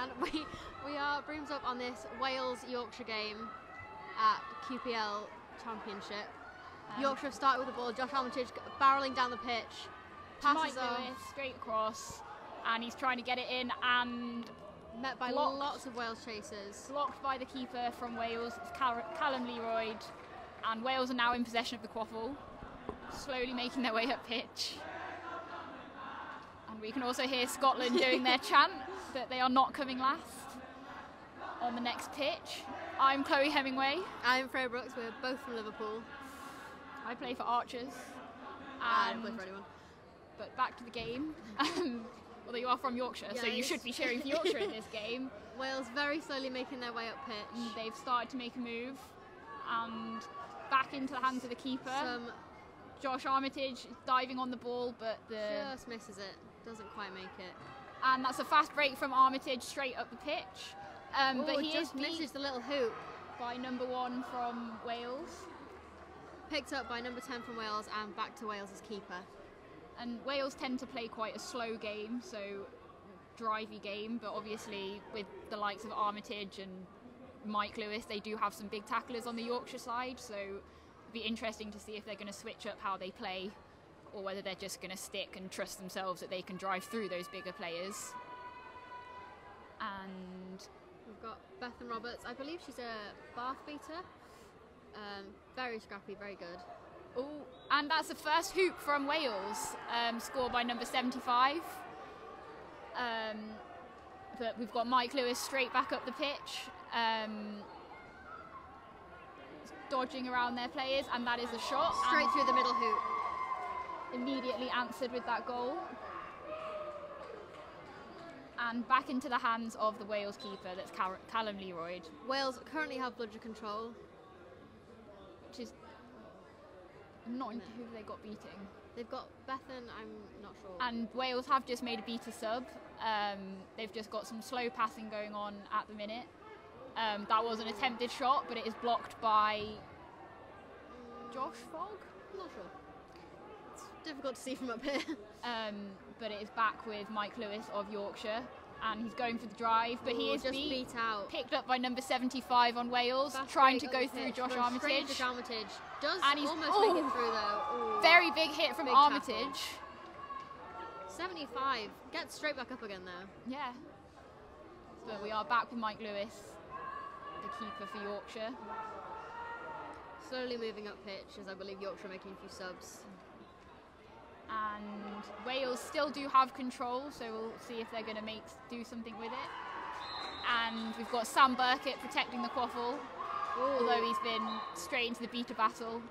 And brings up on this Wales-Yorkshire game at QPL Championship. Yorkshire have started with the ball. Josh Armitage barrelling down the pitch. Passes Mike Lewis straight across, and he's trying to get it in, and met by lots of Wales chasers. Blocked by the keeper from Wales, it's Callum Leroyd, and Wales are now in possession of the quaffle, slowly making their way up pitch. And we can also hear Scotland doing their chant that they are not coming last on the next pitch. I'm Chloe Hemingway. I'm Freya Brooks. We're both from Liverpool. I play for Archers. I don't play for anyone. But back to the game. Although you are from Yorkshire, yeah, so you should be cheering for Yorkshire in this game. Wales very slowly making their way up pitch. They've started to make a move, and back into the hands of the keeper. Josh Armitage diving on the ball, but just misses it. Doesn't quite make it. And that's a fast break from Armitage straight up the pitch. But he just misses the little hoop by number 1 from Wales. Picked up by number 10 from Wales and back to Wales as keeper. And Wales tend to play quite a slow game, so drivey game, but obviously with the likes of Armitage and Mike Lewis, they do have some big tacklers on the Yorkshire side, so it'd be interesting to see if they're going to switch up how they play, or whether they're just going to stick and trust themselves that they can drive through those bigger players. And we've got Bethan Roberts. I believe she's a Bath beater. Very scrappy, very good. Oh, and that's the first hoop from Wales, scored by number 75. But we've got Mike Lewis straight back up the pitch, dodging around their players, and that is a shot. Straight through the middle hoop. Immediately answered with that goal. And back into the hands of the Wales keeper, that's Callum Leroyd. Wales currently have bludger control. Which is not into who they got beating. They've got Bethan, I'm not sure. And Wales have just made a beater sub. They've just got some slow passing going on at the minute. That was an attempted shot, but it is blocked by Josh Fogg? I'm not sure. It's difficult to see from up here. But it is back with Mike Lewis of Yorkshire, and he's going for the drive, but he is just beat out. Picked up by number 75 on Wales, trying to go through Josh Armitage. Josh Armitage does and he's almost make it through though. Ooh. Very big hit from Armitage. Tackle. 75, gets straight back up again though. Yeah. But we are back with Mike Lewis, the keeper for Yorkshire. Slowly moving up pitch, as I believe Yorkshire are making a few subs. And Wales still do have control, so we'll see if they're going to do something with it. And we've got Sam Burkett protecting the quaffle, although he's been straight into the beater battle.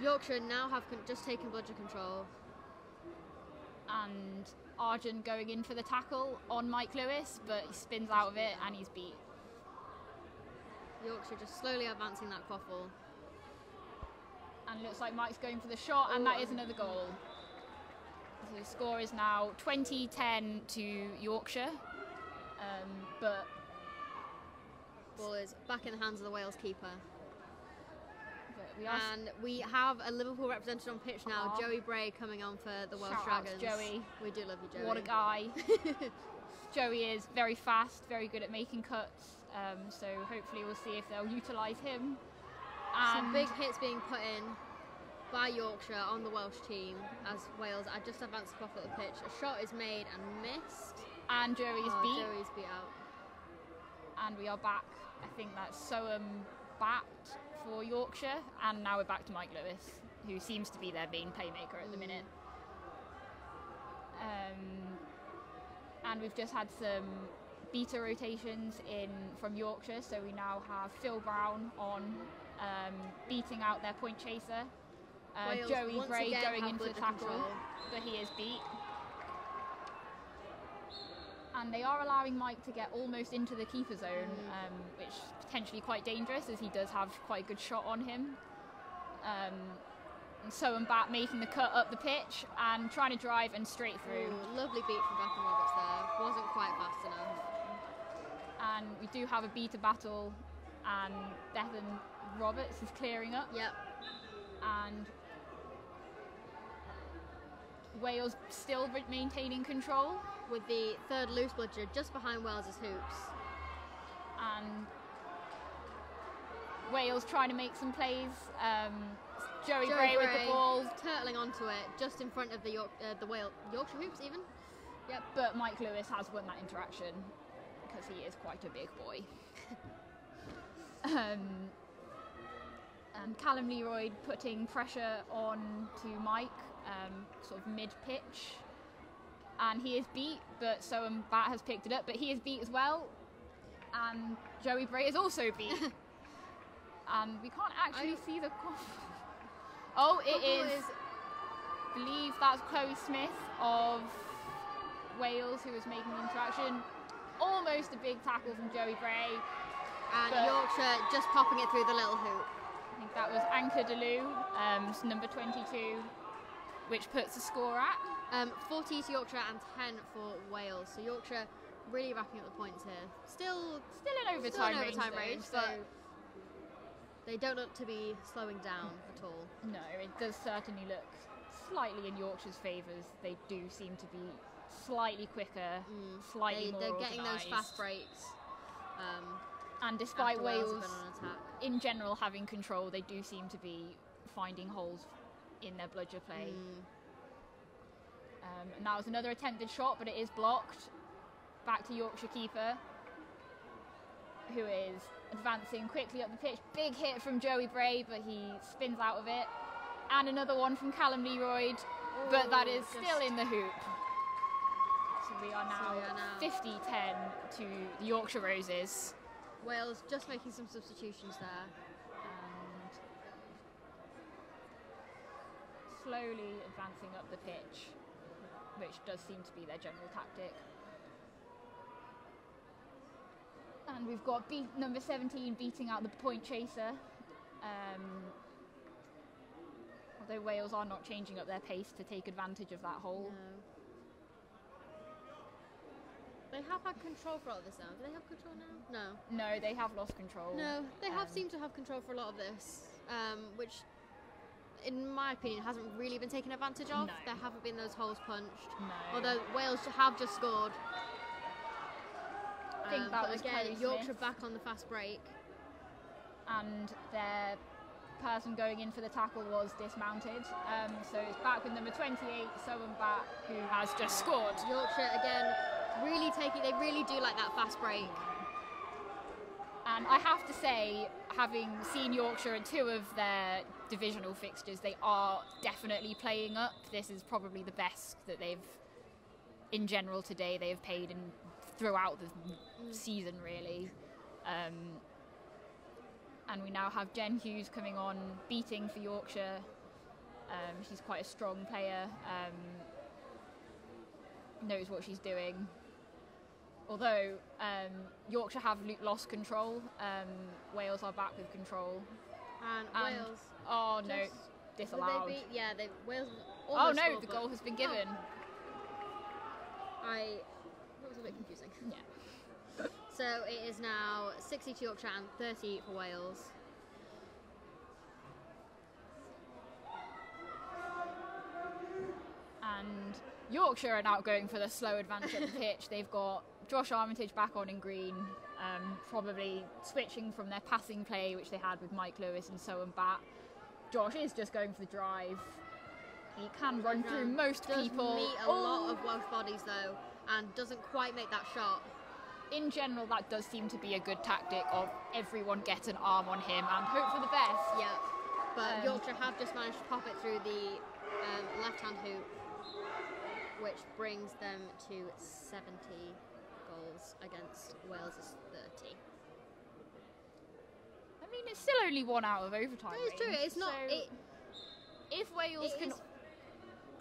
Yorkshire now have just taken bludger control. And Arjun going in for the tackle on Mike Lewis, but he spins out of it and he's beat. Yorkshire just slowly advancing that quaffle. And looks like Mike's going for the shot, and that is another goal. So the score is now 20-10 to Yorkshire. But ball is back in the hands of the Wales keeper. And we have a Liverpool represented on pitch now. Joey Bray coming on for the Welsh Dragons. Joey. We do love you, Joey. What a guy. Joey is very fast, very good at making cuts. So hopefully we'll see if they'll utilise him. Some big hits being put in by Yorkshire on the Welsh team as Wales are just advanced off at the pitch. A shot is made and missed. And Joey's beat. Joey's beat out. And we are back. I think that's Soham backed for Yorkshire. And now we're back to Mike Lewis, who seems to be their main playmaker at the minute. And we've just had some beater rotations in from Yorkshire. So we now have Phil Brown on beating out their point chaser. Joey Bray going into the tackle, but he is beat. And they are allowing Mike to get almost into the keeper zone, which is potentially quite dangerous as he does have quite a good shot on him. And Soham back making the cut up the pitch and trying to drive and straight through. Lovely beat from Bethan Roberts there. Wasn't quite fast enough. And we do have a beater battle, and Bethan Roberts is clearing up. Yep. And Wales still maintaining control. With the third loose bludger just behind Wales's hoops. And Wales trying to make some plays. Joey Bray with the ball. Turtling onto it just in front of the Yorkshire hoops even. Yep. But Mike Lewis has won that interaction because he is quite a big boy. And Callum Leroy putting pressure on to Mike, sort of mid-pitch. And he is beat, but Soham Bat has picked it up, but he is beat as well. And Joey Bray is also beat. And we can't actually see the... Oh, it is... I believe that's Chloe Smith of Wales who was making the interaction. Almost a big tackle from Joey Bray. And Yorkshire just popping it through the little hoop. I think that was Anka Delou, number 22, which puts the score at 40 to Yorkshire and 10 for Wales. So Yorkshire really racking up the points here. Still in overtime range, but they don't look to be slowing down at all. No, it does certainly look slightly in Yorkshire's favours. They do seem to be slightly quicker, slightly more organised. They're getting those fast breaks. And despite Wales in general having control, they do seem to be finding holes in their bludger play. And that was another attempted shot, but it is blocked. Back to Yorkshire keeper, who is advancing quickly up the pitch. Big hit from Joey Bray, but he spins out of it. And another one from Callum Leroy, but that is still in the hoop. So we are now 50-10 to the Yorkshire Roses. Wales just making some substitutions there. And slowly advancing up the pitch, which does seem to be their general tactic. And we've got number 17 beating out the point chaser. Although Wales are not changing up their pace to take advantage of that hole. No. They have had control for all of this now. Do they have control now? No. No, they have lost control. No, they have seemed to have control for a lot of this, which, in my opinion, hasn't really been taken advantage of. No. There haven't been those holes punched. No. Although Wales have just scored. I think that was again, Chloe Yorkshire Smith. back on the fast break. And their person going in for the tackle was dismounted. So it's back with number 28, Soham Bat, who has just scored. Yorkshire again, they really do like that fast break. And I have to say, having seen Yorkshire in 2 of their divisional fixtures, they are definitely playing up. This is probably the best that they've, in general today, they have played throughout the season, really. And we now have Jen Hughes coming on, beating for Yorkshire. She's quite a strong player, knows what she's doing. Although Yorkshire have lost control, Wales are back with control. And Wales... Oh no, disallowed. Wales... Oh no, the goal has been given. That was a bit confusing. Yeah. So it is now 60 to Yorkshire and 30 for Wales. And Yorkshire are now going for the slow advantage of the pitch. They've got Josh Armitage back on in green, probably switching from their passing play, which they had with Mike Lewis and Soham Bat. Josh is just going for the drive. He can run through most people. Does meet a lot of Welsh bodies though, and doesn't quite make that shot. In general, that does seem to be a good tactic of everyone get an arm on him and hope for the best. Yeah, but Yorkshire have just managed to pop it through the left-hand hoop, which brings them to 70 goals against Wales' 30. I mean, it's still only 1 out of overtime. It's true. It's not. If Wales can,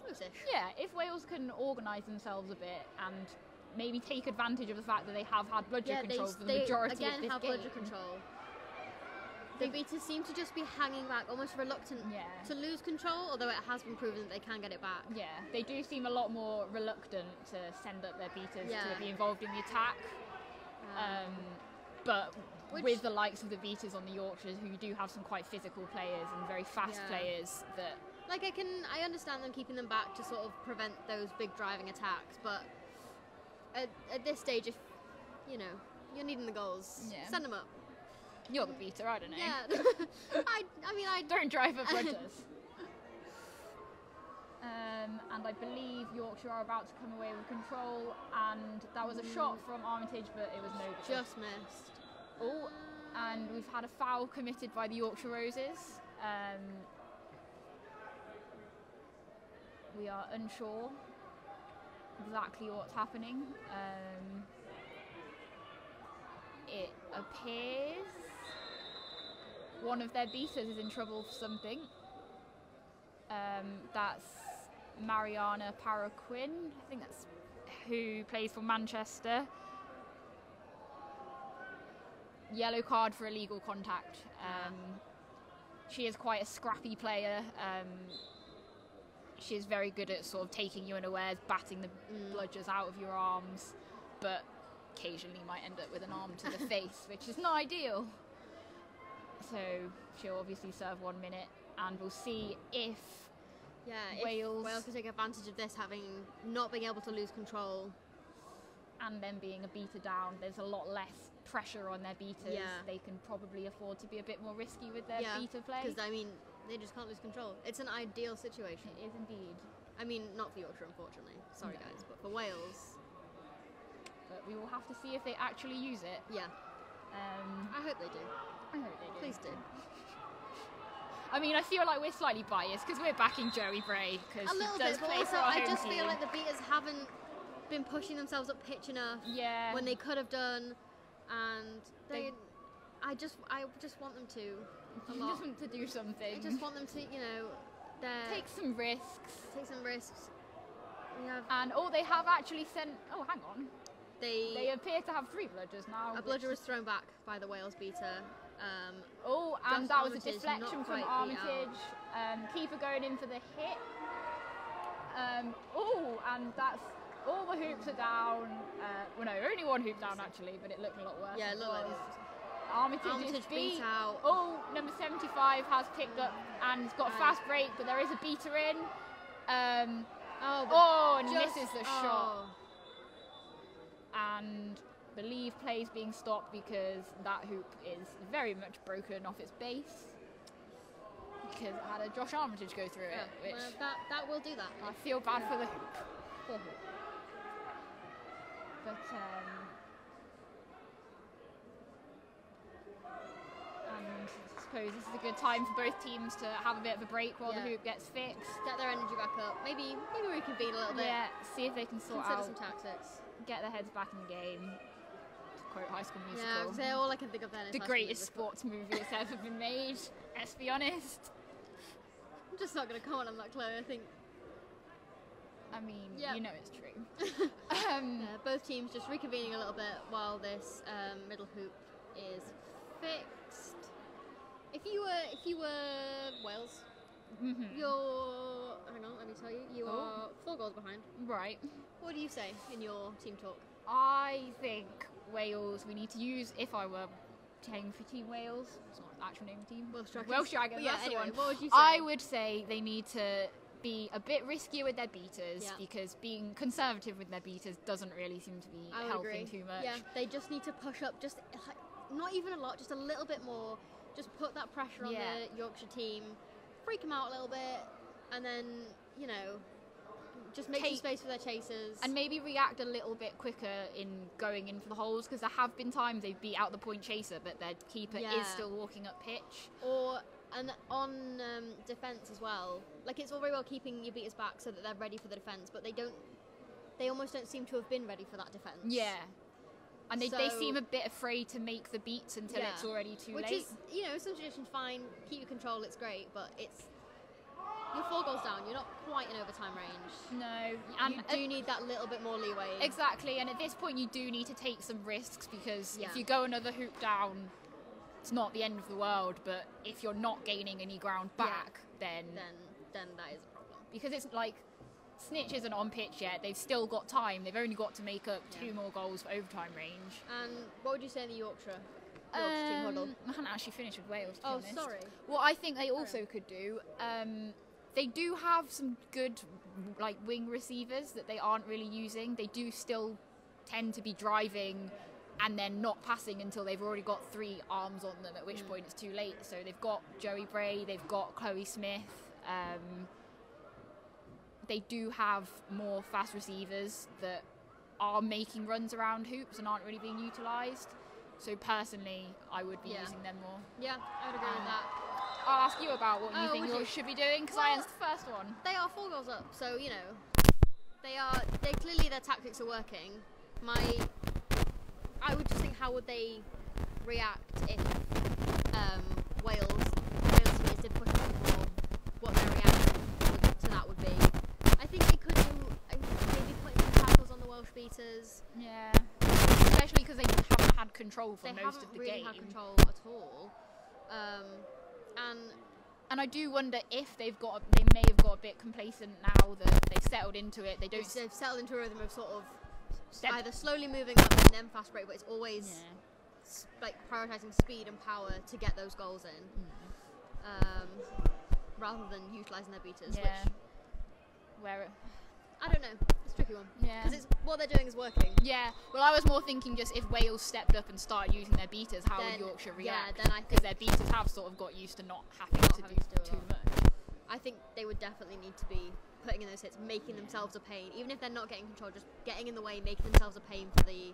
close-ish. Yeah, if Wales can organise themselves a bit and maybe take advantage of the fact that they have had bludger control for the majority of this game. They have bludger control. The beaters seem to just be hanging back, almost reluctant to lose control, although it has been proven that they can get it back. Yeah, they do seem a lot more reluctant to send up their beaters to be involved in the attack. But with the likes of the beaters on the Yorkshires, who do have some quite physical players and very fast players, that Like, I understand them keeping them back to sort of prevent those big driving attacks, but at this stage, if, you know, you're needing the goals, send them up. You're the beater, I don't know. Yeah. I don't drive up Rogers. And I believe Yorkshire are about to come away with control, and that was a shot from Armitage, but it was no good. Just missed. Oh, and we've had a foul committed by the Yorkshire Roses. We are unsure exactly what's happening. It appears one of their beaters is in trouble for something. That's Mariana Paraquin, I think that's who plays for Manchester. Yellow card for illegal contact. She is quite a scrappy player. She is very good at sort of taking you unawares, batting the bludgers out of your arms, but occasionally might end up with an arm to the face, which is not ideal. So she'll obviously serve 1 minute, and we'll see if Wales can take advantage of this, having not being able to lose control. And then being a beater down, there's a lot less pressure on their beaters. Yeah. They can probably afford to be a bit more risky with their beater play. Because, I mean, they just can't lose control. It's an ideal situation. It is indeed. I mean, not for Yorkshire, unfortunately. Sorry, guys. But for Wales... But we will have to see if they actually use it. Yeah. I hope they do. I hope they do. Please do. I mean, I feel like we're slightly biased because we're backing Joey Bray because he does play for our home I just team. feel like the beaters haven't been pushing themselves up pitch enough when they could have done, and I just want them to. I just want to do something. I just want them to, you know, take some risks. And they have actually sent. Oh, hang on. They appear to have 3 bludgers now. A bludger was thrown back by the Wales beater. And that was a deflection from Armitage. Keeper going in for the hit. And that's all the hoops are down. Well, no, only 1 hoop down actually, but it looked a lot worse. Yeah, it looked like Armitage is beat out. Number 75 has picked up and got a fast break, but there is a beater in. And misses the shot. And believe play's being stopped because that hoop is very much broken off its base. Because it had a Josh Armitage go through it, which that will do that. I feel bad for the hoop. Poor hoop. But and I suppose this is a good time for both teams to have a bit of a break while the hoop gets fixed. Get their energy back up. Maybe reconvene a little bit. Yeah, see if they can consider some tactics. Get their heads back in the game. To quote High School Musical. Yeah, all I can think of then is the greatest sports movie that's ever been made. Let's be honest. I'm just not going to comment on that, Chloe. I mean, you know it's true. Both teams just reconvening a little bit while this middle hoop is fixed. If you were Wales, you're. Hang on, let me tell you. You are 4 goals behind. Right. What do you say in your team talk? I think Wales. We need to use. If I were playing for Team Wales, it's not the actual name of the team. Welsh Dragons. Yeah, that's anyway, the one. What would you say? I would say they need to be a bit riskier with their beaters because being conservative with their beaters doesn't really seem to be helping too much. Yeah, they just need to push up just not even a lot, just a little bit more. Just put that pressure on the Yorkshire team, freak them out a little bit, and then, you know, just make some space for their chasers. And maybe react a little bit quicker in going in for the holes, because there have been times they've beat out the point chaser, but their keeper is still walking up pitch. And on defence as well. Like, it's all very well keeping your beaters back so that they're ready for the defence, but they almost don't seem to have been ready for that defence. Yeah. And they seem a bit afraid to make the beats until it's already too late. Which is, you know, some traditions fine, keep your control, it's great, but you're 4 goals down, you're not quite in overtime range. No. And you do need that little bit more leeway. Exactly, and at this point you do need to take some risks, because if you go another hoop down, it's not the end of the world, but if you're not gaining any ground back, then that is a problem. Because it's like, Snitch isn't on pitch yet, they've still got time, they've only got to make up 2 more goals for overtime range. And what would you say in the Yorkshire team huddle? I hadn't actually finished with Wales, to be honest. Sorry. What I think they also could do, They do have some good like wing receivers that they aren't really using. They do still tend to be driving and then not passing until they've already got 3 arms on them, at which point it's too late. So they've got Joey Bray, they've got Chloe Smith. They do have more fast receivers that are making runs around hoops and aren't really being utilised. So personally, I would be using them more. Yeah, I would agree with that. I'll ask you about what you think you should be doing, because I answered the first one. They are 4 goals up, so you know, they clearly their tactics are working. I would just think, how would they react if Wales teams did push them more? What their reaction to that would be? I think they could do maybe putting some tackles on the Welsh beaters. Yeah, especially because they haven't had control for most of the game. They haven't really had control at all. And I do wonder if they may have got a bit complacent now that they've settled into it. They've settled into a rhythm of sort of either slowly moving up and then fast break, but it's always like prioritising speed and power to get those goals in, rather than utilising their beaters. Yeah. I don't know. It's a tricky one. Yeah. Because what they're doing is working. Yeah. Well, I was more thinking just if Wales stepped up and started using their beaters, how would Yorkshire react? Yeah, then I think... Because their beaters have sort of got used to not having to do too much. I think they would definitely need to be putting in those hits, making themselves a pain. Even if they're not getting control, just getting in the way, making themselves a pain for the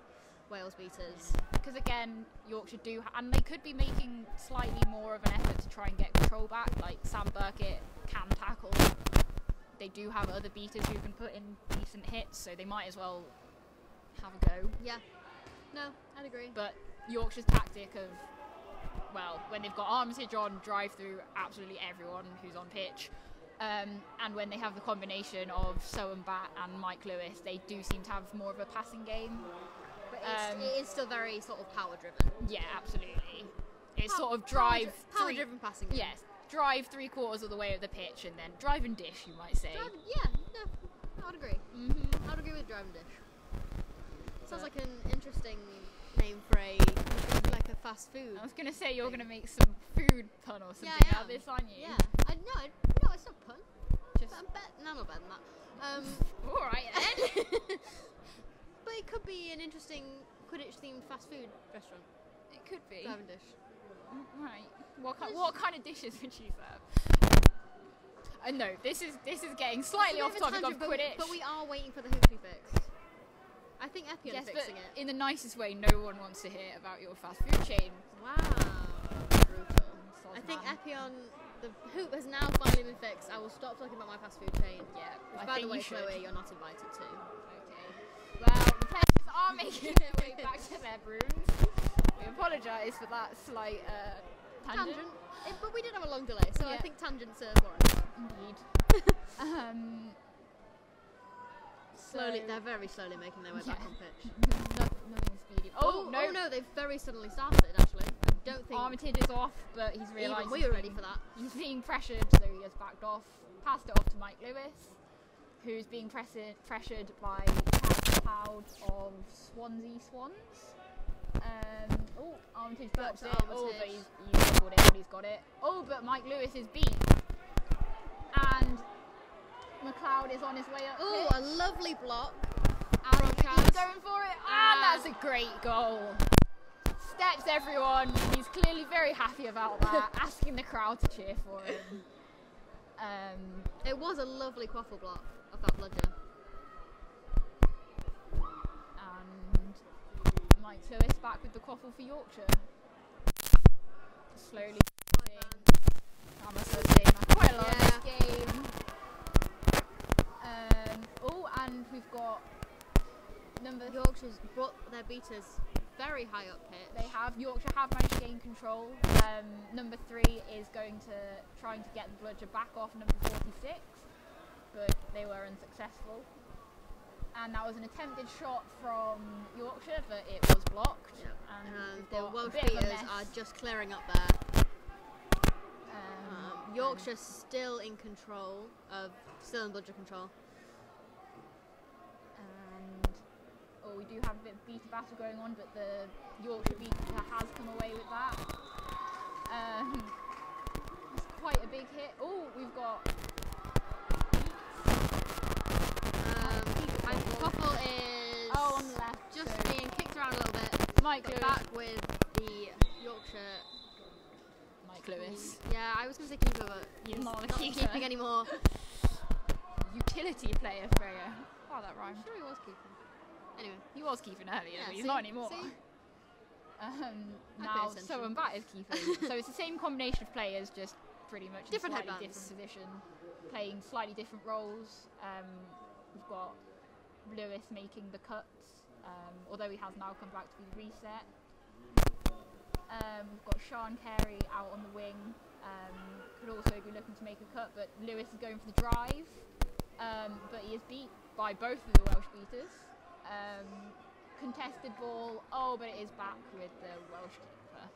Wales beaters. Because again, Yorkshire and they could be making slightly more of an effort to try and get control back. Like Sam Burkett can tackle. They do have other beaters who can put in decent hits, so they might as well have a go. Yeah. No, I'd agree. But Yorkshire's tactic of, well, when they've got Armitage on, drive through absolutely everyone who's on pitch. And when they have the combination of Sohan Bat and Mike Lewis, they do seem to have more of a passing game. But it is still very sort of power-driven. Yeah, absolutely. It's sort of drive... Power-driven passing game. Yes. Drive 3/4 of the way of the pitch and then drive and dish, you might say. I would agree. I would agree with drive and dish. Sounds like an interesting name for like a fast food. I was going to say you're going to make some food pun or something out of this, aren't you? Yeah. No, it's not pun. I'm not better than that. Alright then. But it could be an interesting Quidditch themed fast food restaurant. It could be. Drive and dish. Right. What kind of dishes would you serve? No, this is getting slightly off topic of Quidditch. But we are waiting for the hoop to be fixed. I think Epion is fixing it. In the nicest way, no one wants to hear about your fast food chain. Wow. Brutal. I think Epion, the hoop has now finally been fixed. I will stop talking about my fast food chain. Yeah. Which, by the way, Chloe, you're not invited to. Okay. Well, the players are making their way back to their rooms. We apologise for that slight tangent. But we did have a long delay, so I think tangents are warranted. Indeed. They're very slowly making their way back on pitch. Nothing speedy. Oh no, they've very suddenly started, actually. I don't think... Armitage is off, but he's realised... Even we were ready for that. He's being pressured, so he has backed off. Passed it off to Mike Lewis, who's being pressured by Cloud of Swansea Swans. Armitage blocked it. But he's doubled it, but he's got it. But Mike Lewis is beat. And McLeod is on his way up. A lovely block. And he's going for it. And that's a great goal. Steps everyone. He's clearly very happy about that. Asking the crowd to cheer for him. It was a lovely quaffle block of that bludger. Mike Lewis back with the quaffle for Yorkshire. Slowly I must have seen quite a lot of this game. And we've got Yorkshire's brought their beaters very high up pitch. Yorkshire have managed to gain control. Number 3 is trying to get the bludger back off number 46, but they were unsuccessful. And that was an attempted shot from Yorkshire, but it was blocked. Yep. And the Welsh beaters are just clearing up there. Yorkshire still in bludger control. And we do have a bit of beater battle going on, but the Yorkshire beater has come away with that. It's quite a big hit. We've got Quaffle is on the left. just So being kicked around a little bit. Mike But Lewis. back with the Yorkshire. Mike Lewis. Yeah, I was going to say keeper, but He's he's not a not keeper. keeping anymore. Utility player, Freya. Oh, that I'm rhymed. sure he was keeping. Anyway. He was keeping earlier, Yeah, but he's see? not anymore. See? Now, attention. so and Bat is keeping. So it's the same combination of players, just pretty much in Different slightly headbands. different position, playing slightly different roles. We've got Lewis making the cuts, although he has now come back to be reset. We've got Sean Carey out on the wing. Could also be looking to make a cut, but Lewis is going for the drive. But he is beat by both of the Welsh beaters. Contested ball. Oh, but it is back with the Welsh keeper.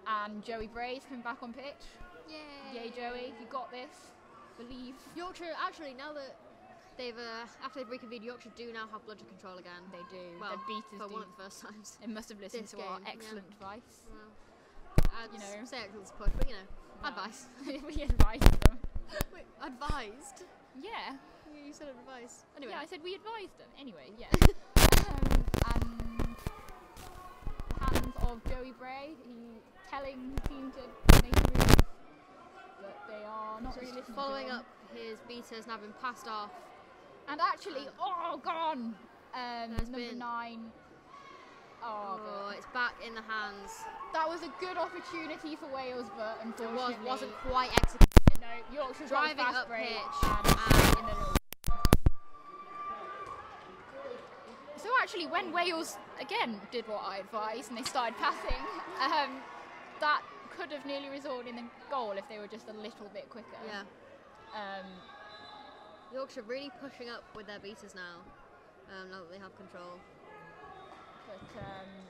And Joey Bray's coming back on pitch. Yay! Yay, Joey, you got this. Believe. Yorkshire, actually, now that they've, after they've reconvened, Yorkshire do now have bloodshed control again. They do. Well, the beaters for do. one of the first times. They must have listened this to our game, excellent advice. Well, I'd You know. say excellent push, but you know, No. advice. We advised them. Wait, advised? Yeah. You said advice. Anyway. Yeah, I said we advised them. Anyway, yeah. And the hands of Joey Bray, he telling the team to make a move, but they are not really Just listening following to him. up, his beaters now been passed off. And actually, gone! There's Number been- 9. Oh, But it's back in the hands. that was a good opportunity for Wales, but It unfortunately, wasn't quite executed. No, Yorkshire's Driving got a fast up break pitch and and- in the middle. So actually, when Wales again did what I advised and they started passing, that could have nearly resulted in a goal if they were just a little bit quicker. Yeah. Yorkshire really pushing up with their beaters now. Now that they have control. But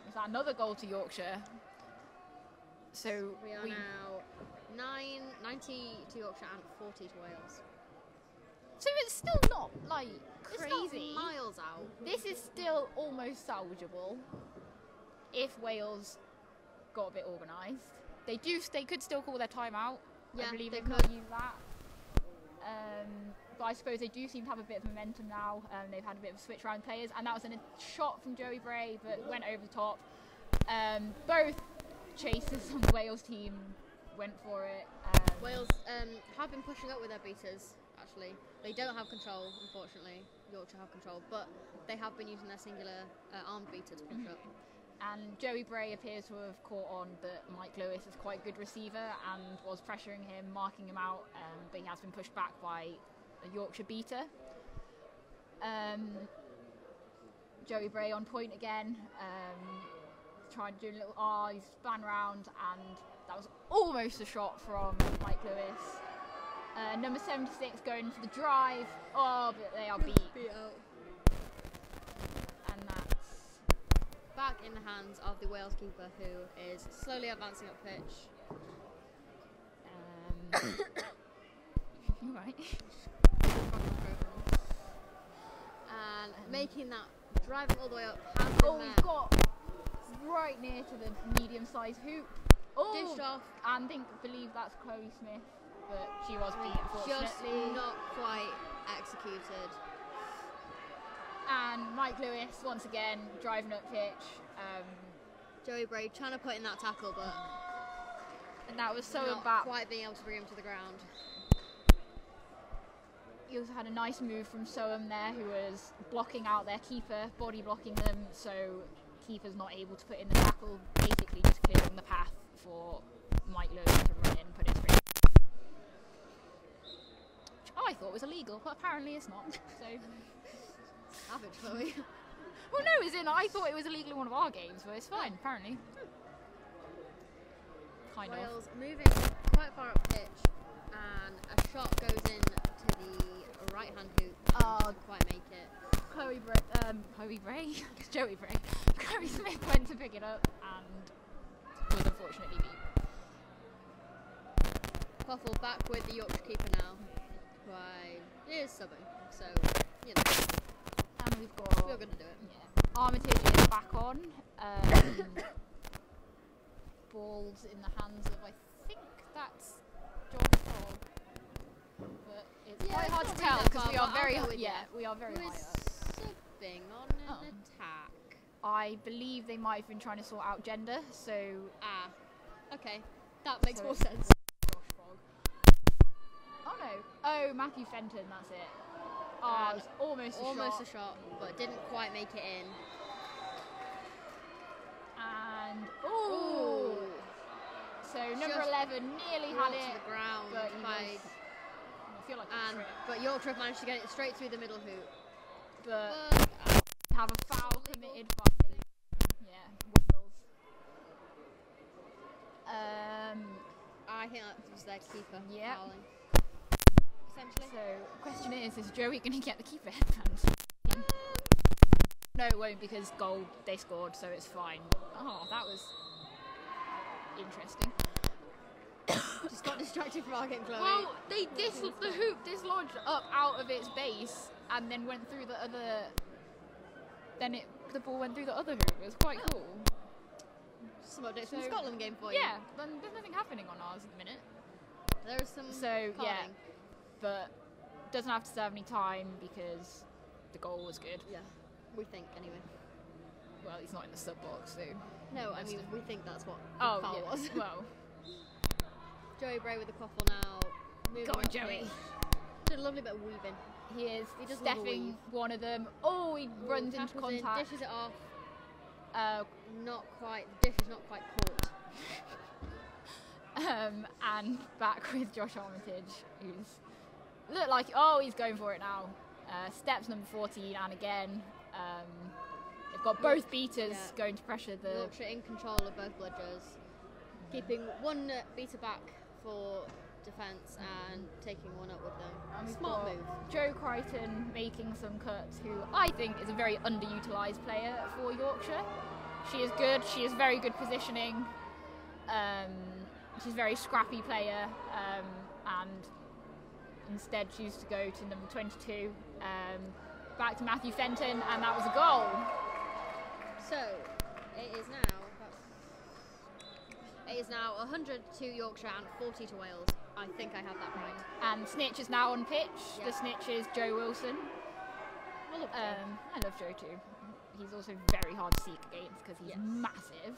is that another goal to Yorkshire? So We are now 90 to Yorkshire and 40 to Wales. So it's still not like crazy. It's not miles out. This is still almost salvageable if Wales got a bit organised. They could still call their timeout. Yeah, I believe they they could use that. But I suppose they do seem to have a bit of momentum now. They've had a bit of a switch around players, and that was a shot from Joey Bray, but went over the top. Both chasers on the Wales team went for it. Wales have been pushing up with their beaters, actually. They don't have control, unfortunately. Yorkshire have control, but they have been using their singular armed beater to push up. And Joey Bray appears to have caught on that Mike Lewis is quite a good receiver and was pressuring him, marking him out, but he has been pushed back by a Yorkshire beater. Joey Bray on point again, trying to do a little he spun round, and that was almost a shot from Mike Lewis. Number 76 going for the drive, but they are beat. out. And that's Back in the hands of the Wales keeper, who is slowly advancing up pitch. you right. And making that, driving all the way up, has been Oh, met. we've got right near to the medium-sized hoop. Dished off. And believe that's Chloe Smith, but she was beat, Just unfortunately. not quite executed. And Mike Lewis, once again, driving up pitch. Joey Bray trying to put in that tackle, but And that was so not bad. quite being able to bring him to the ground. He also had a nice move from Soham there, who was blocking out their keeper, body blocking them, so keeper's not able to put in the tackle, basically just clearing the path for Mike Lewis to run in and put it straight. Which I thought was illegal, but apparently it's not. So, Savage, Chloe. well, no, as in I thought it was illegal in one of our games, but it's fine apparently. Kind of. Wales moving quite far up pitch, and a shot goes in to the right-hand hoop. Doesn't quite make it. Chloe Bray, Joey Bray. Chloe Smith went to pick it up and was unfortunately beat. Quaffle back with the Yorkshire keeper now, who is subbing, so, you know, And we've got we're going to do it. yeah, Armitage is back on. Balls in the hands of, I think that's John Paul. But but it's quite hard to tell because we are very we are very high up. Subbing on an attack. I believe they might have been trying to sort out gender, so okay, that makes more sense. Josh Fogg. Oh no! Oh, Matthew Fenton, that's it. Oh, it was almost a shot, but didn't quite make it in. And so number 11 nearly had it to the ground, but I feel like but Yorkshire managed to get it straight through the middle hoop. But have a foul committed by Wales. I think that was their keeper fouling. Essentially. So the question is Joey going to get the keeper headband? No, it won't because they scored, so it's fine. Oh, that was interesting. Just got distracted from our game, Chloe. Well, the hoop dislodged up out of its base and then went through the other. Then the ball went through the other hoop. It was quite cool. Some updates from the Scotland game for you. Yeah, then there's nothing happening on ours at the minute. There's some. But doesn't have to serve any time because the goal was good. Yeah, we think anyway. Well, he's not in the sub box, so. No, I mean we think that's what the foul was. Well. Joey Bray with the quaffle now. Go on, Joey. Did a lovely bit of weaving. He is. He does stepping one of them. Oh, he runs into contact. Dishes it off. Not quite. The dish is not quite caught. And back with Josh Armitage, who's looked like he's going for it now. Steps number 14, and again they've got both beaters going to pressure the. Yorkshire in control of both bludgers, keeping one beater back for defence and taking one up with them. Smart move. Jo Crichton making some cuts, who I think is a very underutilised player for Yorkshire. She is good. She is very good positioning. She's a very scrappy player, and instead choose to go to number 22. Back to Matthew Fenton, and that was a goal. So it is now 100 to Yorkshire and 40 to Wales. I think I have that right. And Snitch is now on pitch. Yeah. The Snitch is Joe Wilson. I love Joe. I love Joe too. He's also very hard to seek against because he's massive.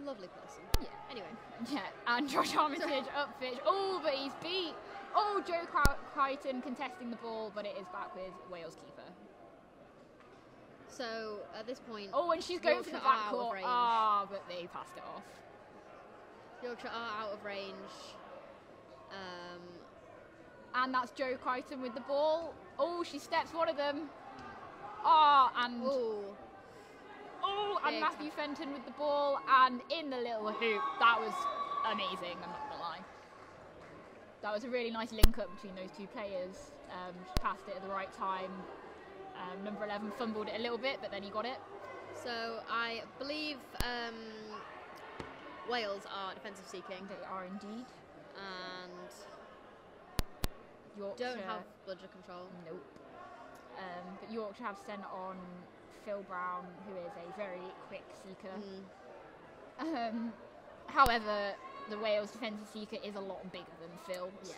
Lovely person. Yeah. Anyway. Yeah. And Josh Armitage up pitch. Oh, but he's beat. Oh, Joe Crichton contesting the ball, but it is back with Wales keeper. So at this point. Oh, and she's going for the backcourt. But they passed it off. Yorkshire are out of range. And that's Jo Crichton with the ball. Oh, she steps one of them. And Matthew Fenton with the ball and in the little hoop. That was amazing, I'm not gonna lie. That was a really nice link up between those two players. She passed it at the right time. Number 11 fumbled it a little bit, but then he got it. So I believe Wales are defensive seeking. They are indeed. And Yorkshire don't have bludger control. Nope. But Yorkshire have sent on Phil Brown, who is a very quick seeker. However, the Wales defensive seeker is a lot bigger than Phil. Yes.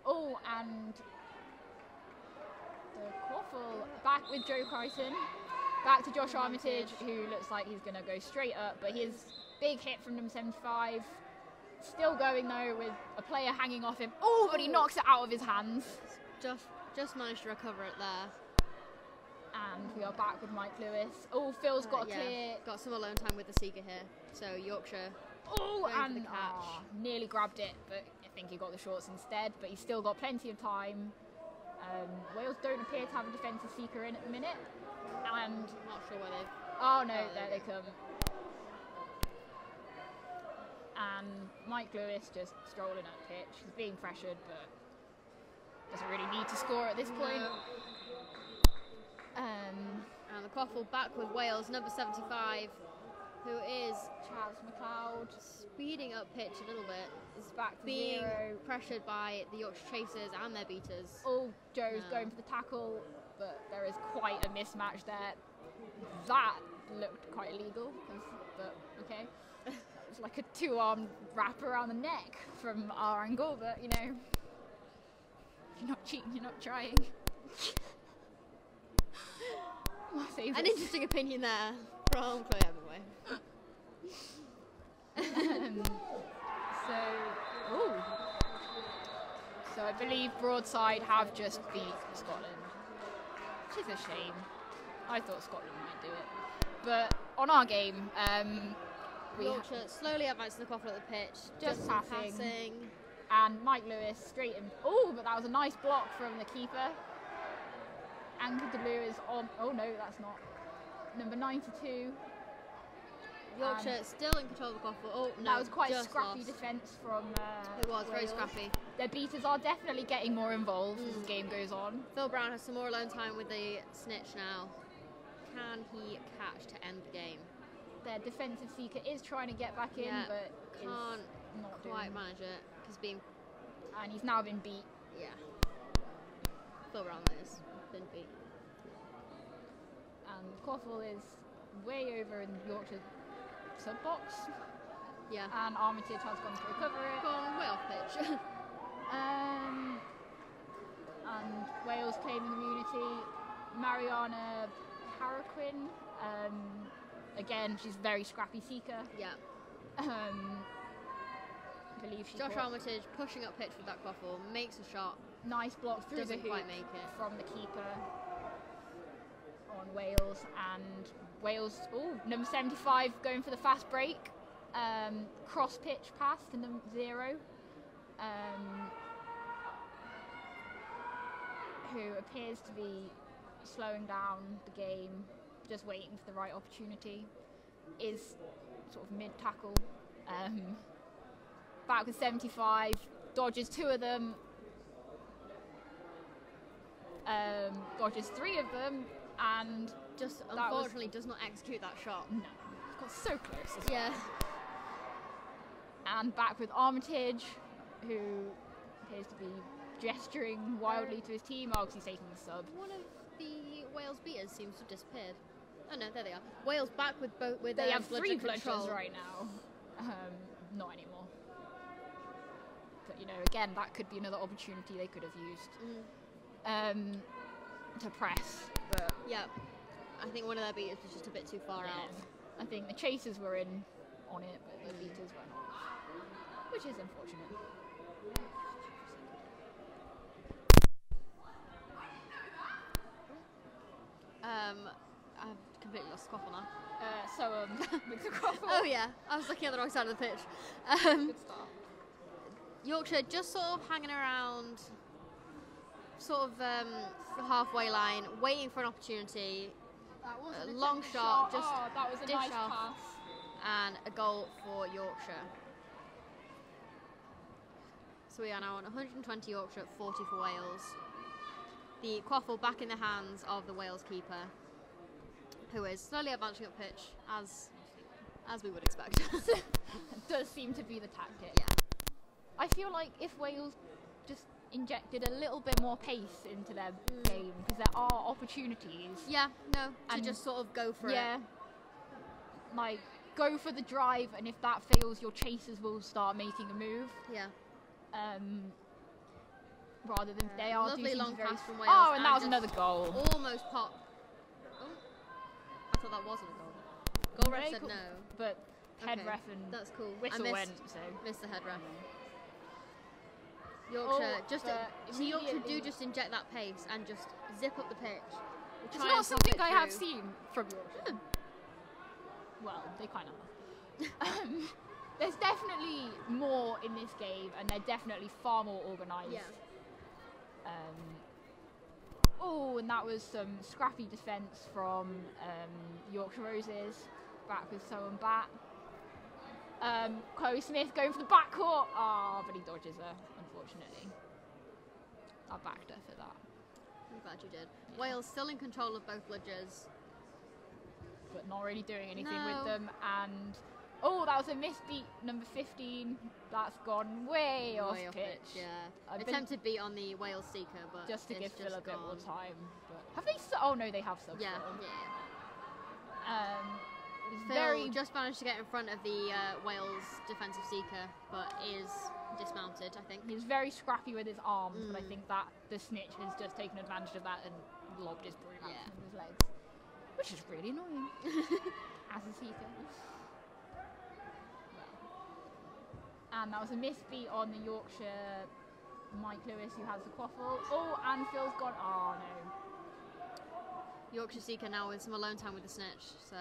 And the quaffle back with Jo Crichton. Back to Josh Armitage, who looks like he's going to go straight up, but his big hit from number 75. Still going though with a player hanging off him. Oh, but he knocks it out of his hands. Just managed to recover it there. And we are back with Mike Lewis. Oh, Phil's got a clear. Got some alone time with the seeker here. So Yorkshire. Oh, and the catch. Nearly grabbed it, but I think he got the shorts instead. But he's still got plenty of time. Wales don't appear to have a defensive seeker in at the minute. And not sure where they've. Oh no, there they come. And Mike Lewis just strolling up pitch. He's being pressured, but doesn't really need to score at this point. And the quaffle back with Wales, number 75, who is Charles McLeod, speeding up pitch a little bit. Is back to being zero. Pressured by the Yorkshire chasers and their beaters. Oh, Joe's going for the tackle, but there is quite a mismatch there. That looked quite illegal, but okay. It's like a two-arm wrap around the neck from our angle, but you know. You're not cheating, you're not trying. My favourite. An interesting opinion there from Chloe Everway. So I believe Broadside have just beat Scotland, which is a shame. I thought Scotland might do it. But on our game, Yorkshire slowly advancing the quaffle at the pitch, just passing. And Mike Lewis straight in. Oh, but that was a nice block from the keeper. Anchor DeLue is on. Oh no, that's not. Number 92. Yorkshire still in control of the quaffle. Oh no, that was quite a scrappy lost. Defence from. It was very Wales. scrappy. Their beaters are definitely getting more involved as the game goes on. Phil Brown has some more alone time with the snitch now. Can he catch to end the game? Their defensive seeker is trying to get back in, but can't not quite manage it. And he's now been beat. Yeah. Phil Brown has been beat. And Quaffle is way over in Yorkshire sub box. Yeah. And Armitage has gone to recover it. Gone way off pitch. And Wales claiming immunity. Mariana Paraquin. Again, she's a very scrappy seeker. Yeah. I believe she Josh Armitage pushing up pitch with that quaffle, makes a shot. Nice block through the hoop quite make it. from the keeper on Wales. And Wales, number 75 going for the fast break. Cross pitch pass to number 0. Who appears to be slowing down the game, just waiting for the right opportunity, is sort of mid-tackle. Back with 75, dodges 2 of them, dodges 3 of them, and just unfortunately does not execute that shot. No, he got so close as well. Yeah. And back with Armitage, who appears to be gesturing wildly to his team, because he's taking the sub. One of the Wales beaters seems to have disappeared. Oh no, there they are. Wales back with both. They have 3 bludgers bludgers right now. Not anymore. But again, that could be another opportunity they could have used to press. But yeah, I think one of their beaters was just a bit too far out. I think the chasers were in on it, but the beaters were not, which is unfortunate. I've completely lost the quaffle now. With the quaffle. Oh yeah, I was looking at the wrong side of the pitch. Good start. Yorkshire just sort of hanging around, the halfway line, waiting for an opportunity. That was a long shot, just that was a dish nice off, pass. and a goal for Yorkshire. So we are now on 120 Yorkshire, 40 for Wales. The quaffle back in the hands of the Wales keeper, who is slowly advancing up pitch, as we would expect. It does seem to be the tactic. Yeah. I feel like if Wales just injected a little bit more pace into their game, because there are opportunities. Yeah, no, to just sort of go for it. Yeah. Like, go for the drive, and if that fails, your chasers will start making a move. Yeah. Rather than they are lovely doing long very pass from Wales. Oh, and that was another goal. Almost pop. Oh, I thought that wasn't a goal. Goal ref said no. But head Okay, ref and that's cool. whistle I went, so. missed the head ref. Yorkshire Yorkshire do immediately- just inject that pace and just zip up the pitch. It's Try not and something pop it I have through. seen from Yorkshire. Well, they kind of are. There's definitely more in this game, and they're definitely far more organised. Yeah. And that was some scrappy defence from Yorkshire Roses, back with someone back. Chloe Smith going for the backcourt. But he dodges her, unfortunately. I backed her for that. I'm glad you did. Yeah. Wales still in control of both bludgers. But not really doing anything No. with them. And, that was a misbeat, number 15. That's gone way off pitch. Yeah. I've Attempted beat on the Wales seeker, but just to it's give Phil a bit gone. more time. But have they? Oh no, they have subs. Yeah. Phil. Yeah. Phil just managed to get in front of the Wales defensive seeker, but is dismounted, I think. He's very scrappy with his arms, but I think that the snitch has just taken advantage of that and lobbed his broom out from his legs, which is really annoying as a seeker. And that was a misbeat on the Yorkshire Mike Lewis, who has the quaffle. Oh, and Phil's gone. Oh no. Yorkshire seeker now with some alone time with the snitch, so.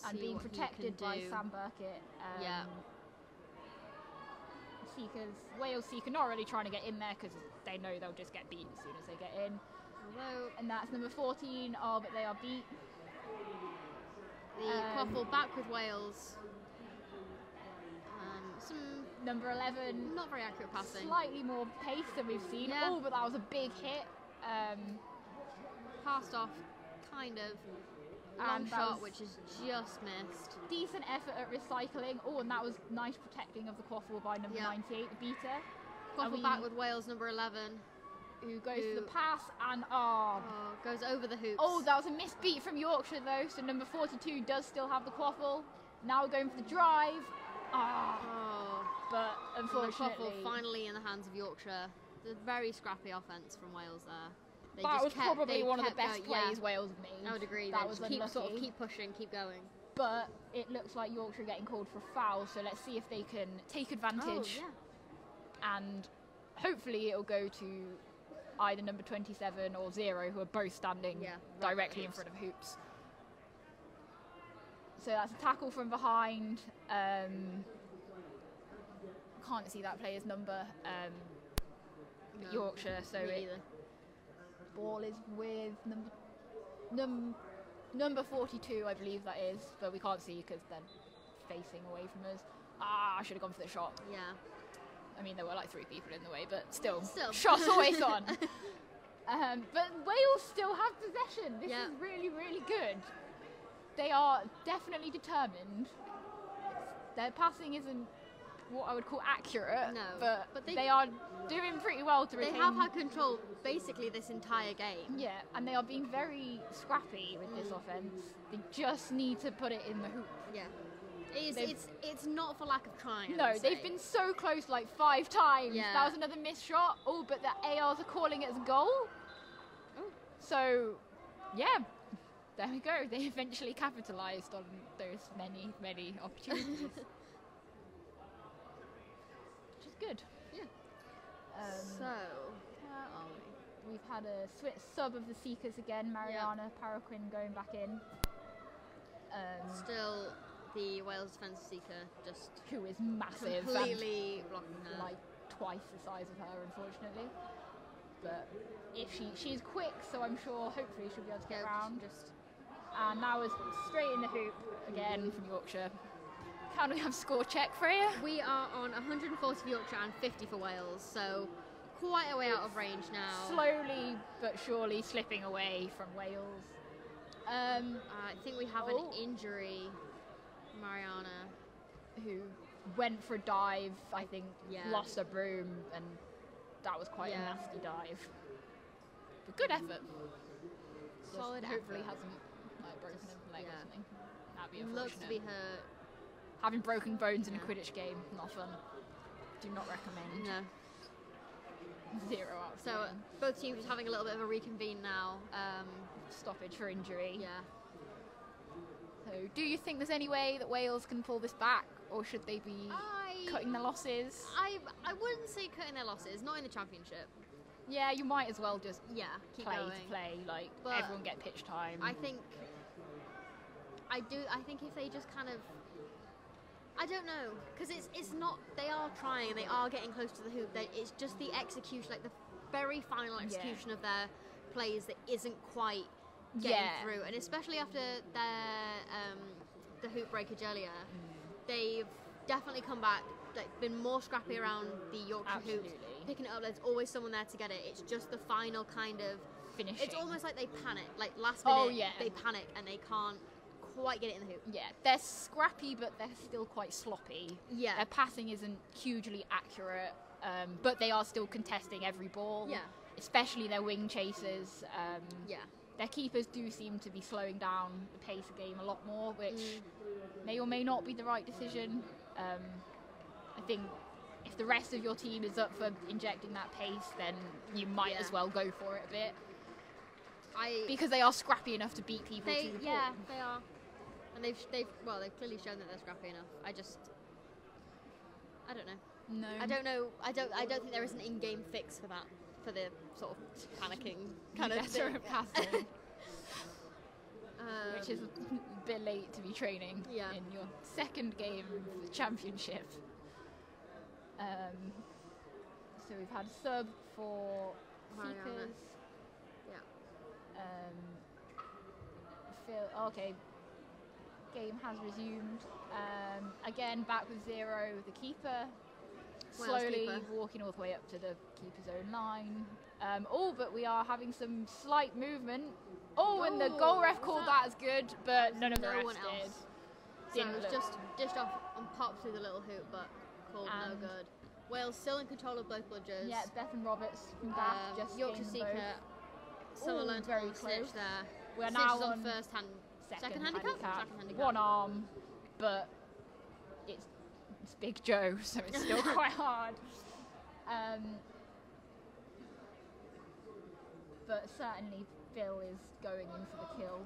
And being protected by Sam Burkett. Wales seeker not really trying to get in there because they know they'll just get beat as soon as they get in. Hello. And that's number 14. Oh, but they are beat. The quaffle back with Wales. Some number 11. Not very accurate passing. Slightly more pace than we've seen. Yeah. Oh, but that was a big hit. Passed off, kind of. Long shot, which is just missed. Decent effort at recycling. Oh, and that was nice protecting of the quaffle by number 98, the beater. Quaffle back with Wales, number 11. Who goes to the pass and goes over the hoops. Oh, that was a misbeat from Yorkshire though. So number 42 does still have the quaffle. Now we're going for the drive. But unfortunately, the quaffle finally in the hands of Yorkshire. The very scrappy offense from Wales there. That was probably one of the best plays Wales have made. I would agree. That was unlucky. Keep pushing, keep going. But it looks like Yorkshire are getting called for a foul, so let's see if they can take advantage. And hopefully it'll go to either number 27 or 0, who are both standing directly in front of hoops. So that's a tackle from behind. Can't see that player's number. No, Yorkshire, so ball is with number 42, I believe that is, but we can't see because they're facing away from us. I should have gone for the shot. Yeah. I mean, there were like 3 people in the way, but still. Shot's always on. But Wales still have possession. This is really, really good. They are definitely determined. Their passing isn't what I would call accurate, but they are doing pretty well to retain. They have had control basically this entire game. Yeah, and they are being very scrappy with this offence. They just need to put it in the hoop. Yeah. It's not for lack of trying. No, they've been so close like 5 times. Yeah. That was another missed shot. Oh, but the ARs are calling it as a goal. Oh. So, yeah, there we go. They eventually capitalised on those many, many opportunities. Which is good. Yeah. So, where are we? We've had a sub of the Seekers again. Mariana Paraquin going back in. Still the Wales defensive seeker, just who is massive, completely blocking her, like twice the size of her, unfortunately. But if she's quick, so I'm sure hopefully she'll be able to get around. And now is straight in the hoop again from Yorkshire. Can we have score check, Freya? We are on 140 for Yorkshire and 50 for Wales, so quite a way out of range now. Slowly but surely slipping away from Wales. I think we have an injury. Mariana, who went for a dive, I think, lost a broom, and that was quite a nasty dive. But good effort. Solid hopefully effort. Hasn't broken a leg or something. That'd be unfortunate. Looks to be her. Having broken bones in a Quidditch game, not fun. Do not recommend. No. 0 out of 10. So both teams just having a little bit of a reconvene now. Stoppage for injury. Yeah. So, do you think there's any way that Wales can pull this back, or should they be cutting their losses? I wouldn't say cutting their losses, not in the championship. Yeah, you might as well just keep play going. to play, like everyone get pitch time. I think if they just kind of, I don't know, because it's not, they are trying and they are getting close to the hoop. It's just the execution, like the very final execution of their plays that isn't quite getting through, and especially after the hoop breakage earlier, they've definitely come back, like been more scrappy around the Yorkshire hoops, picking it up. There's always someone there to get it. It's just the final kind of finishing. It's almost like they panic, like last minute they panic and they can't quite get it in the hoop. Yeah, they're scrappy, but they're still quite sloppy. Yeah, their passing isn't hugely accurate, but they are still contesting every ball. Yeah. Especially their wing chasers. their keepers do seem to be slowing down the pace of game a lot more, which may or may not be the right decision. I think if the rest of your team is up for injecting that pace, then you might as well go for it a bit. Because they are scrappy enough to beat people to the ball. Yeah, they are. And they've clearly shown that they're scrappy enough. I don't know. No. I don't know. I don't think there is an in-game fix for that, for the sort of panicking kind of thing. Passing. Which is a bit late to be training in your second game of the championship. So we've had a sub for Seekers. Okay. Game has resumed. Again, back with 0. The keeper slowly walking all the way up to the keeper's own line. But we are having some slight movement. And the goal ref called that as good, but none of the rest did. So it was just dished off and popped through the little hoop, but called no good. Wales still in control of both bludgers. Yeah, Bethan Roberts from back, just Yorkshire Seeker. Sutherland very close there. We're now on second handicap. One arm, but it's Big Joe, so it's still quite hard. But certainly Phil is going in for the kill.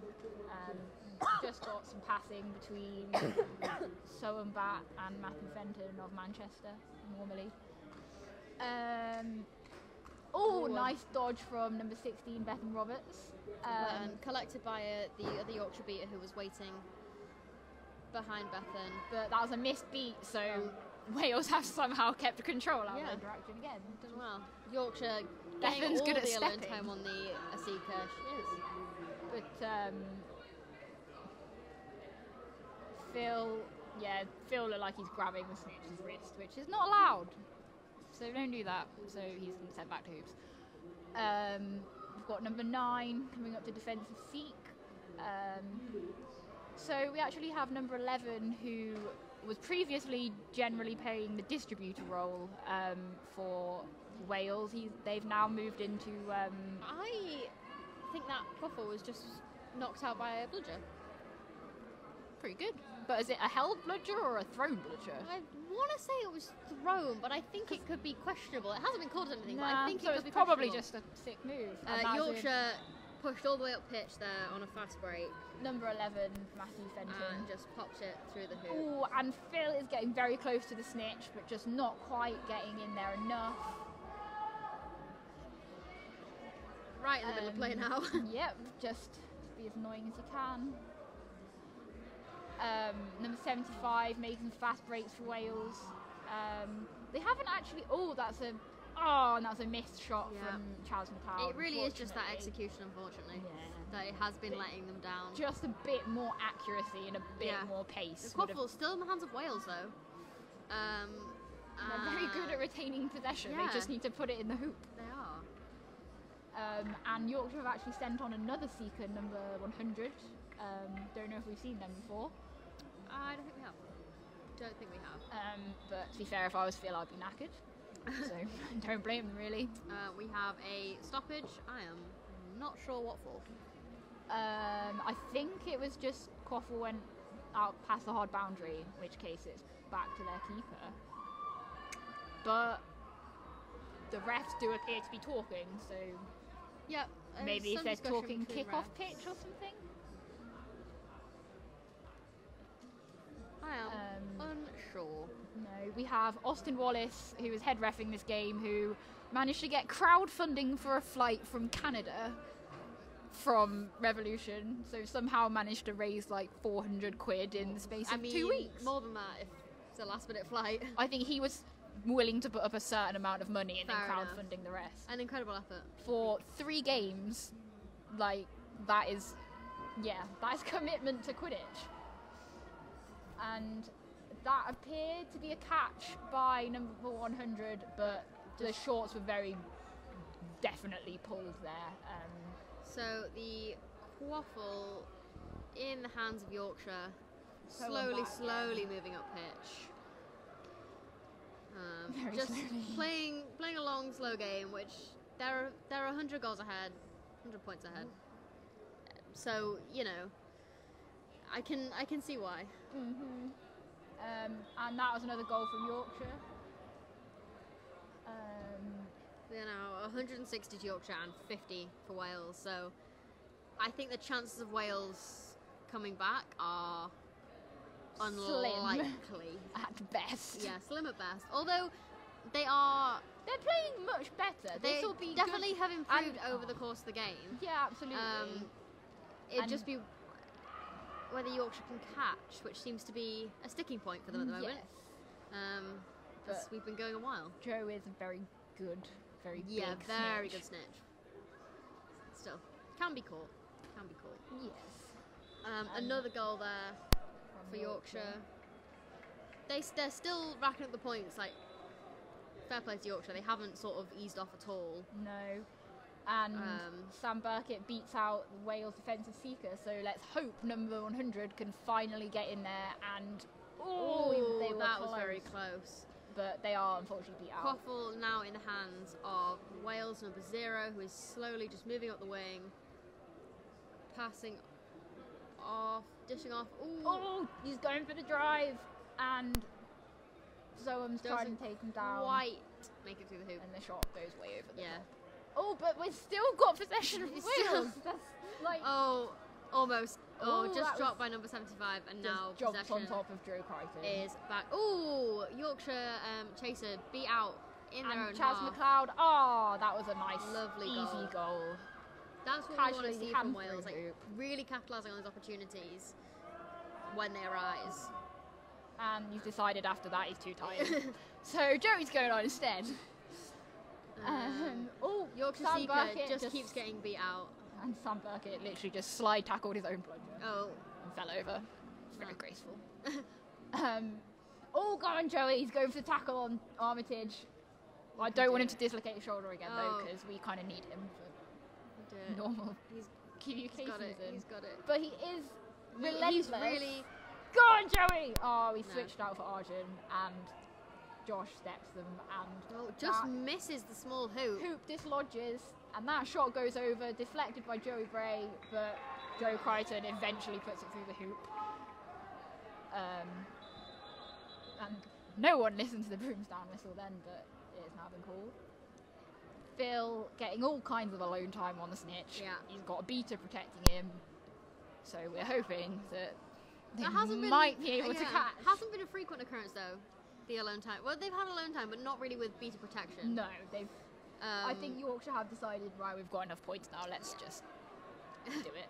Just got some passing between Soambat and Matthew Fenton of Manchester, normally. Nice dodge from number 16, Bethan Roberts. Collected by the other Yorkshire beater who was waiting behind Bethan. But that was a missed beat, so Wales have somehow kept control out of the interaction again. Done well. Yorkshire Bethan's good at the stepping. time on the Asika. She is. But Phil looked like he's grabbing the snitch's wrist, which is not allowed. So don't do that. So he's been sent back to hoops. We've got number 9 coming up to defensive seek. So we actually have number 11, who was previously generally playing the distributor role for Wales. They've now moved into... I think that Quaffle was just knocked out by a bludger. Pretty good. But is it a held bludger or a thrown bludger? I want to say it was thrown, but I think it could be questionable. It hasn't been called anything, but I think so it could be probably just a sick move. Yorkshire pushed all the way up pitch there on a fast break. Number 11, Matthew Fenton. And just popped it through the hoop. Ooh, and Phil is getting very close to the snitch, but just not quite getting in there enough. Right in the middle of play now. Yep, just be as annoying as you can. Number 75 making fast breaks for Wales. They haven't actually. That's a missed shot from Charles McLeod. It really is just that execution, unfortunately, that it has been letting them down. Just a bit more accuracy and a bit more pace. The Quaffle's still in the hands of Wales, though. They're very good at retaining possession. They just need to put it in the hoop. They are. And Yorkshire have actually sent on another seeker, number 100. Don't know if we've seen them before. I don't think we have. But to be fair, if I was Phil, I'd be knackered. So don't blame them, really. We have a stoppage. I am not sure what for. I think it was just Quaffle went out past the hard boundary, in which case it's back to their keeper. But the refs do appear to be talking, so maybe if they're talking kick-off pitch or something. I am unsure. No, we have Austin Wallace, who is head reffing this game, who managed to get crowdfunding for a flight from Canada from Revolution, so somehow managed to raise like 400 quid in the space of 2 weeks. More than that if it's a last minute flight. I think he was willing to put up a certain amount of money and then crowdfunding the rest. An incredible effort. For 3 games, that is commitment to Quidditch. And that appeared to be a catch by number 100, but the shorts were very definitely pulled there. So the Quaffle in the hands of Yorkshire, slowly moving up pitch. Just playing a long, slow game, which they're 100 goals ahead, 100 points ahead. So, you know, I can see why. And that was another goal from Yorkshire. You know, 160 to Yorkshire and 50 for Wales. So I think the chances of Wales coming back are unlikely. Slim at best. Yeah, slim at best. Although they're playing much better. They will be definitely good. have improved over the course of the game. Yeah, absolutely. It'd just be whether Yorkshire can catch, which seems to be a sticking point for them at the moment. Yes. We've been going a while. Joe is a very good, very big very snitch. good snitch. Still, can be caught. Yes. Another goal there for Yorkshire. They're still racking up the points. Like, fair play to Yorkshire. They haven't sort of eased off at all. No. And Sam Burkett beats out Wales defensive seeker. So let's hope number 100 can finally get in there. And they were that close. was very close. But they are unfortunately beat out. Quaffle now in the hands of Wales number 0, who is slowly just moving up the wing, passing off, dishing off. Oh, he's going for the drive, and Zoham's trying to take him down. Quite make it through the hoop, and the shot goes way over the top. Oh, but we've still got possession of Wales. That's like almost. Just dropped by number 75, and now jumps possession on top of Joe Crichton. Is back. Yorkshire chaser beat out in their own Chaz half. McLeod. That was a nice, lovely easy goal. That's what we want to see from Wales. Like, really capitalising on those opportunities when they arise. And you've decided after that he's too tired. So Joey's going on instead. Yorkshire Sam Seeker Burkett just keeps getting beat out. And Sam Burkett literally just slide tackled his own plunger. And fell over. Very graceful. Go on, Joey. He's going for the tackle on Armitage. Well, I don't want him to dislocate his shoulder again, though, because we kind of need him for normal communications. He's got it. But he is relentless. He's really... Go on, Joey! We switched out for Arjun, and Josh steps them, and just misses the small hoop. Hoop dislodges, and that shot goes over, deflected by Joey Bray, but Joe Crichton eventually puts it through the hoop. And no one listened to the Broomsdown whistle then, but it has now been called. Phil getting all kinds of alone time on the snitch. Yeah. He's got a beater protecting him, so we're hoping that they might be able to catch. Hasn't been a frequent occurrence though, the alone time. Well, they've had alone time, but not really with beater protection. No, they've. I think Yorkshire have decided, right, we've got enough points now. Let's just do it.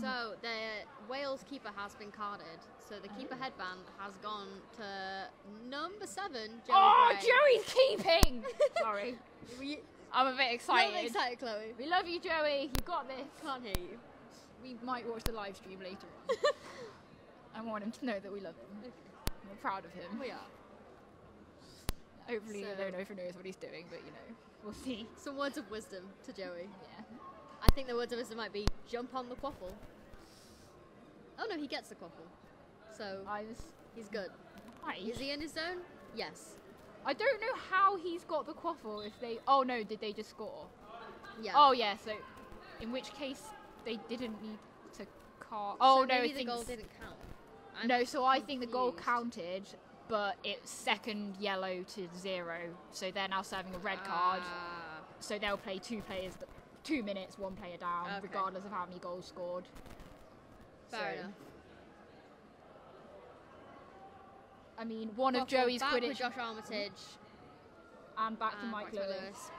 So the Wales keeper has been carded. So the keeper headband has gone to number 7. Joey Bray. Joey's keeping. Sorry, I'm a bit excited. You're excited, Chloe. We love you, Joey. You got this. Can't hear you. We might watch the live stream later on. I want him to know that we love him. Okay. We're proud of him. We are. Hopefully, I don't know if he knows what he's doing, but we'll see. Some words of wisdom to Joey. Yeah. I think the words of wisdom might be jump on the quaffle. Oh no, he gets the quaffle. So he's good. Is he in his zone? Yes. I don't know how he's got the quaffle if they... Oh no, did they just score? Yeah. Oh yeah, so in which case they didn't need to call... Oh so no, I think the goal didn't count. I think the goal counted, but it's second yellow to 0, so they're now serving a red card. So they'll play 2 players, 2 minutes, 1 player down, regardless of how many goals scored. Fair enough. I mean, one of Joey's back Quidditch... with Josh Armitage. And back to Mike Lewis.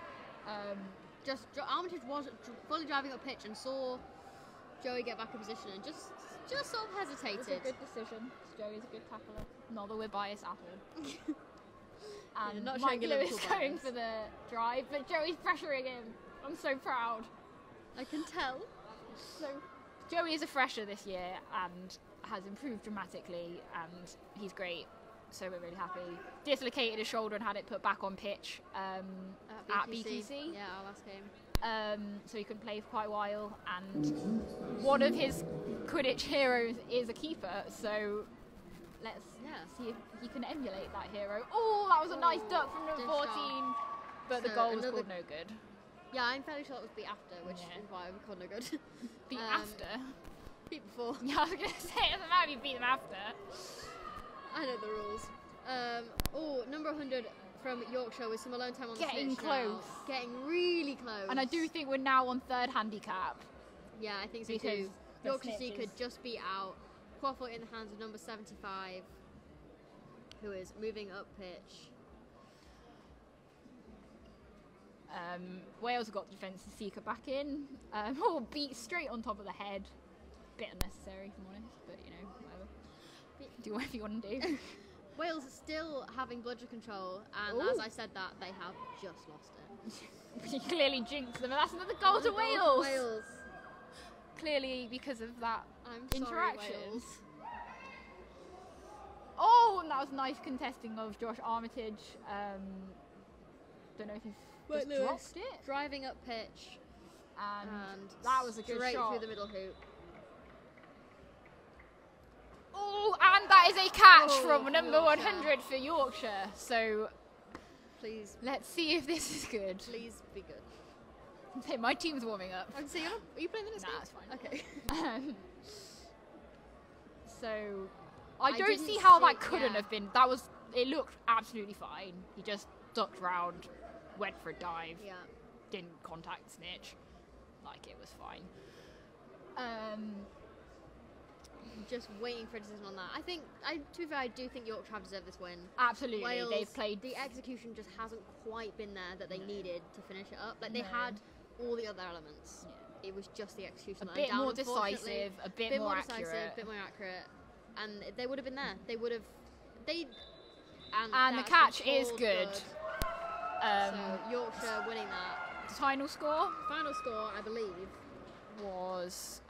Armitage was fully driving up pitch and saw Joey get back in position and just sort of hesitated. It's a good decision. Joey's a good tackler. Not that we're biased at all. And not Mike Lewis bias. going for the drive, but Joey's pressuring him. I'm so proud. I can tell. So Joey is a fresher this year and has improved dramatically, and he's great. So we're really happy. Dislocated his shoulder and had it put back on pitch at BTC. Yeah, our last game. So he couldn't play for quite a while, and one of his Quidditch heroes is a keeper. So let's see if he can emulate that hero. Oh, that was a nice duck from number 14, but the goal was called no good. Yeah, I'm fairly sure that was beat after, which Yeah. is why we called no good. Beat after? Beat before. Yeah, I was going to say, it doesn't matter if you beat them after. I know the rules. Number 100 from Yorkshire with some alone time on the Getting snitch now. close. Getting really close. And I do think we're now on third handicap. Yeah, I think so Because too. the Yorkshire City snitches- could just beat out Quaffle in the hands of number 75, who is moving up pitch. Wales have got the defensive seeker back in. Beat straight on top of the head. Bit unnecessary, if I'm honest, but you know, whatever. Do whatever you want to do. Wales is still having bludger control, and Ooh. as I said that, they have just lost it. You clearly jinxed them, and that's another goal to Goal for Wales. Wales. Clearly because of that I'm interaction. sorry, Wales. Oh, and that was nice contesting of Josh Armitage. Don't know if he's Right, just Lewis. dropped it. Driving up pitch, And and that was a good straight shot. through the middle hoop. Oh, and that is a catch Oh, from for number Yorkshire. 100 for Yorkshire. So Please, let's see if this is good. please be good. Hey, my team's warming up. I can see you. Are you playing the next Nah, game? it's fine. Okay. So I don't didn't see how see- that couldn't yeah. have been. It looked absolutely fine. He just ducked round, went for a dive, Yeah. didn't contact snitch. Like, it was fine. Just waiting for a decision on that. To be fair, I do think Yorkshire have deserved this win. Absolutely, Wales, they've played. The execution just hasn't quite been there that they needed to finish it up. Like, they No. had all the other elements. Yeah. It was just the execution. A that bit let them more down, unfortunately. decisive, a bit Bit more decisive, accurate. bit more accurate, and they would have been there. They would have. And the that's catch been is called good. So Yorkshire winning that. The final score Final score, I believe, was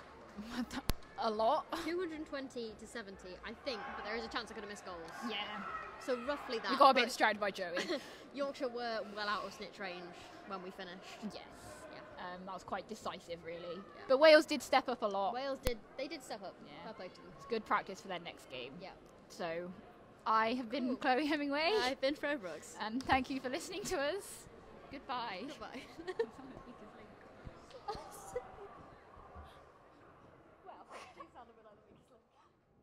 a lot. 220 to 70. I think, but there is a chance I could have missed goals. Yeah, So roughly that. we got a bit but distracted by Joey. Yorkshire were well out of snitch range when we finished. Yes. Yeah. That was quite decisive, really. But Wales did step up a lot. Wales did. They did step up. Yeah. Fair play to them. It's good practice for their next game. Yeah. So, I have been Cool. Chloe Hemingway, I've been Fro Brooks. and thank you for listening to us. Goodbye. Goodbye.